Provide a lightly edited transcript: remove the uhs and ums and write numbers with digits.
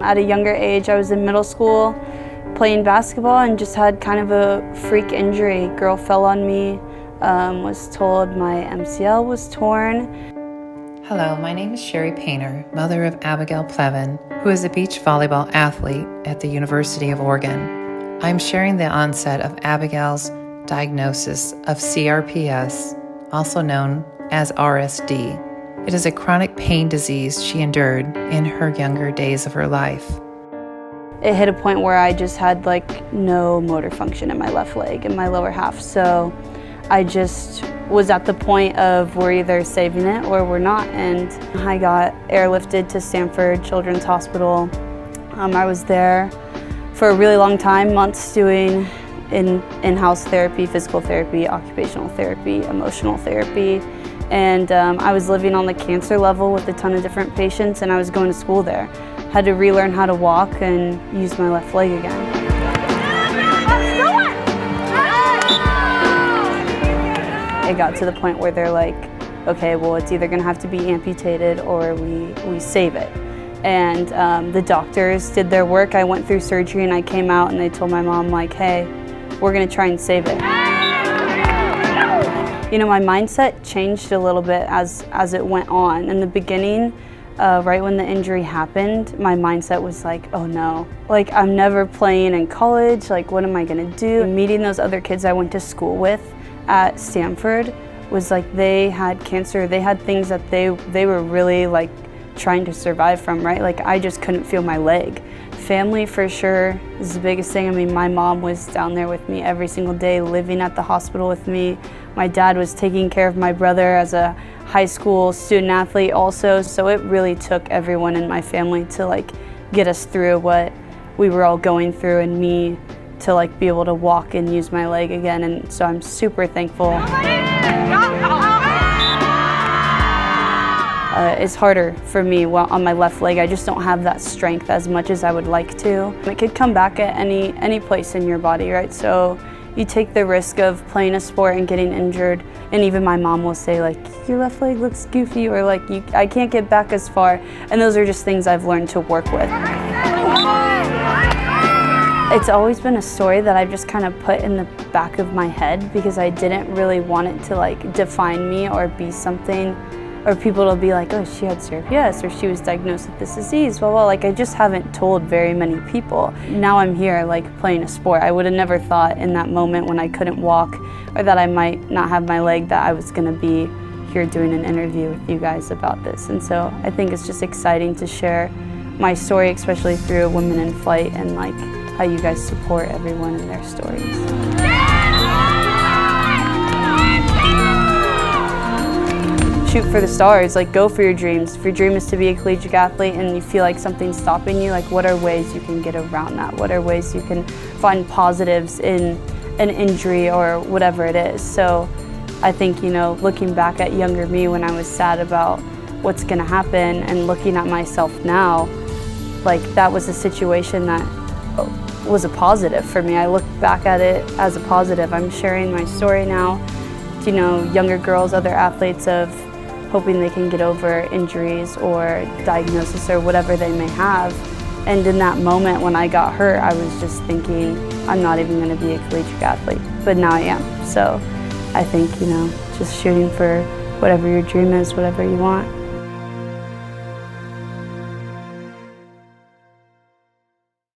At a younger age, I was in middle school playing basketball and just had kind of a freak injury. Girl fell on me, was told my MCL was torn. Hello, my name is Sherry Painter, mother of Abigail Plevin, who is a beach volleyball athlete at the University of Oregon. I'm sharing the onset of Abigail's diagnosis of CRPS, also known as RSD. It is a chronic pain disease she endured in her younger days of her life. It hit a point where I just had no motor function in my left leg, in my lower half. So I just was at the point of we're either saving it or we're not. And I got airlifted to Stanford Children's Hospital. I was there for a really long time, months doing in-house therapy, physical therapy, occupational therapy, emotional therapy. And I was living on the cancer level with a ton of different patients, and I was going to school there. Had to relearn how to walk and use my left leg again. It got to the point where they're like, okay, well, it's either gonna have to be amputated or we save it. And the doctors did their work. I went through surgery and I came out and they told my mom, like, hey, we're gonna try and save it. You know, my mindset changed a little bit as it went on. In the beginning, right when the injury happened, my mindset was like, oh no, I'm never playing in college, what am I gonna do? Meeting those other kids I went to school with at Stanford was they had cancer, they had things that they were really trying to survive from, right? I just couldn't feel my leg. Family for sure is the biggest thing. I mean, my mom was down there with me every single day, living at the hospital with me. My dad was taking care of my brother as a high school student athlete also. So it really took everyone in my family to get us through what we were all going through, and me to be able to walk and use my leg again. And so I'm super thankful. It's harder for me on my left leg. I just don't have that strength as much as I would like to. It could come back at any place in your body, right? So you take the risk of playing a sport and getting injured, and even my mom will say your left leg looks goofy, or I can't get back as far. And those are just things I've learned to work with. It's always been a story that I've just kind of put in the back of my head because I didn't really want it to define me or be something, or people to be like, oh, she had CRPS, or she was diagnosed with this disease. Well, I just haven't told very many people. Now I'm here playing a sport. I would have never thought in that moment when I couldn't walk or that I might not have my leg that I was gonna be here doing an interview with you guys about this. And so I think it's just exciting to share my story, especially through Women in Flight, and how you guys support everyone in their stories. Shoot for the stars, go for your dreams. If your dream is to be a collegiate athlete and you feel like something's stopping you, what are ways you can get around that? What are ways you can find positives in an injury or whatever it is? So I think, looking back at younger me when I was sad about what's gonna happen, and looking at myself now, that was a situation that was a positive for me. I look back at it as a positive. I'm sharing my story now to, younger girls, other athletes, of hoping they can get over injuries or diagnosis or whatever they may have. And in that moment when I got hurt, I was just thinking, I'm not even gonna be a collegiate athlete, but now I am. So I think, just shooting for whatever your dream is, whatever you want.